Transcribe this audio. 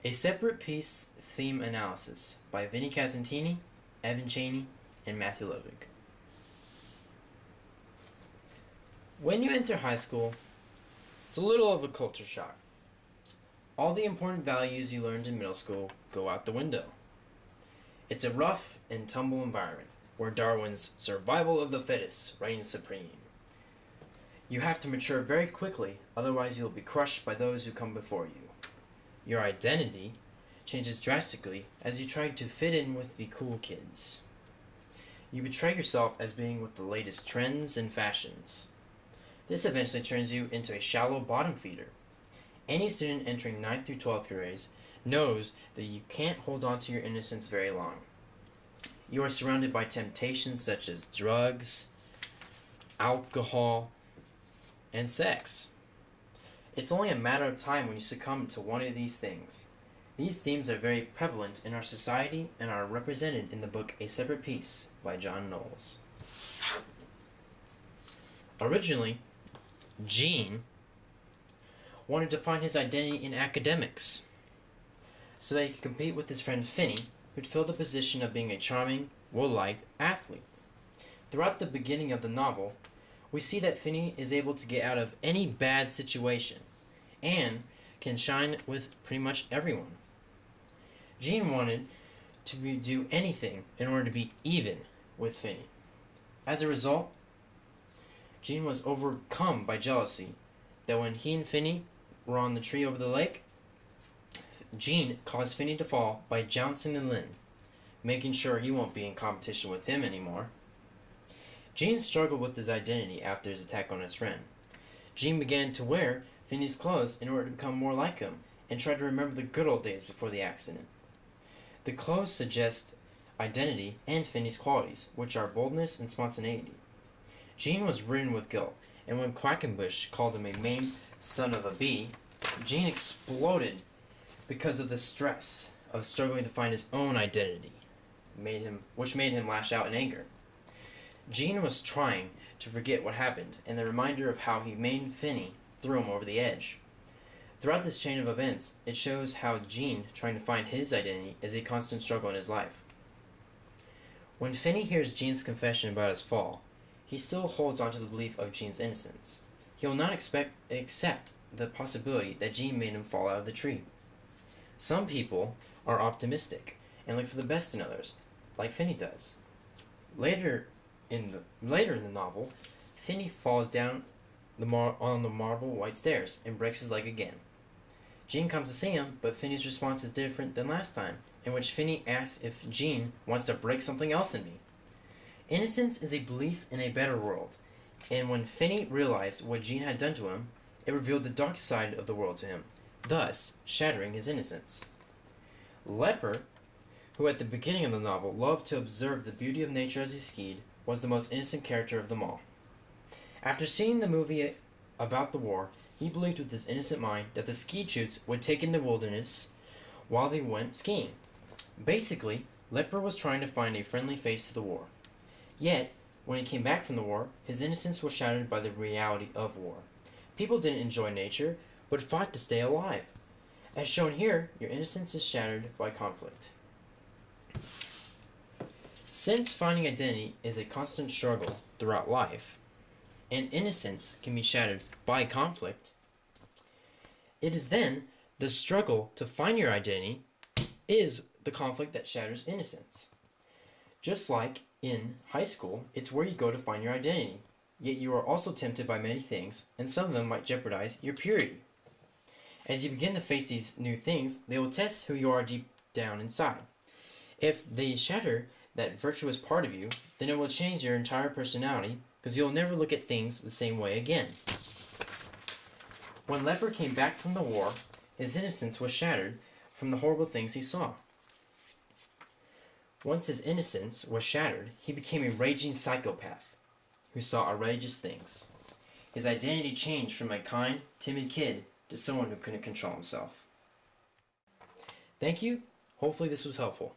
A Separate Piece Theme Analysis by Vinny C, Evan Cheney, and Matthew Ludwig. When you enter high school, it's a little of a culture shock. All the important values you learned in middle school go out the window. It's a rough and tumble environment where Darwin's survival of the fittest reigns supreme. You have to mature very quickly, otherwise you'll be crushed by those who come before you. Your identity changes drastically as you try to fit in with the cool kids. You betray yourself as being with the latest trends and fashions. This eventually turns you into a shallow bottom feeder. Any student entering 9th through 12th grades knows that you can't hold on to your innocence very long. You are surrounded by temptations such as drugs, alcohol, and sex. It's only a matter of time when you succumb to one of these things. These themes are very prevalent in our society and are represented in the book A Separate Piece by John Knowles. Originally, Gene wanted to find his identity in academics so that he could compete with his friend Finny, who'd fill the position of being a charming, well-liked athlete. Throughout the beginning of the novel, we see that Finny is able to get out of any bad situation and can shine with pretty much everyone. Gene wanted to do anything in order to be even with Finny. As a result, Gene was overcome by jealousy that when he and Finny were on the tree over the lake, Gene caused Finny to fall by jouncing the limb, making sure he won't be in competition with him anymore. Gene struggled with his identity after his attack on his friend. Gene began to wear Finny's clothes in order to become more like him and tried to remember the good old days before the accident. The clothes suggest identity and Finny's qualities, which are boldness and spontaneity. Gene was ridden with guilt, and when Quackenbush called him a maimed son of a bee, Gene exploded because of the stress of struggling to find his own identity, which made him lash out in anger. Gene was trying to forget what happened, and the reminder of how he maimed Finny threw him over the edge. Throughout this chain of events, it shows how Gene trying to find his identity is a constant struggle in his life. When Finny hears Gene's confession about his fall, he still holds on to the belief of Gene's innocence. He will not accept the possibility that Gene made him fall out of the tree. Some people are optimistic and look for the best in others, like Finny does. Later in the novel, Finny falls down on the marble white stairs and breaks his leg again. Gene comes to see him, but Finny's response is different than last time, in which Finny asks if Gene wants to break something else in me. Innocence is a belief in a better world, and when Finny realized what Gene had done to him, it revealed the dark side of the world to him, thus shattering his innocence. Leper, who at the beginning of the novel loved to observe the beauty of nature as he skied, was the most innocent character of them all. After seeing the movie about the war, he believed with his innocent mind that the ski chutes would take in the wilderness while they went skiing. Basically, Leper was trying to find a friendly face to the war. Yet, when he came back from the war, his innocence was shattered by the reality of war. People didn't enjoy nature, but fought to stay alive. As shown here, your innocence is shattered by conflict. Since finding identity is a constant struggle throughout life, and innocence can be shattered by conflict, it is then the struggle to find your identity is the conflict that shatters innocence. Just like in high school, it's where you go to find your identity, yet you are also tempted by many things, and some of them might jeopardize your purity. As you begin to face these new things, they will test who you are deep down inside. If they shatter that virtuous part of you, then it will change your entire personality, because you'll never look at things the same way again. When Leper came back from the war, his innocence was shattered from the horrible things he saw. Once his innocence was shattered, he became a raging psychopath who saw outrageous things. His identity changed from a kind, timid kid to someone who couldn't control himself. Thank you. Hopefully this was helpful.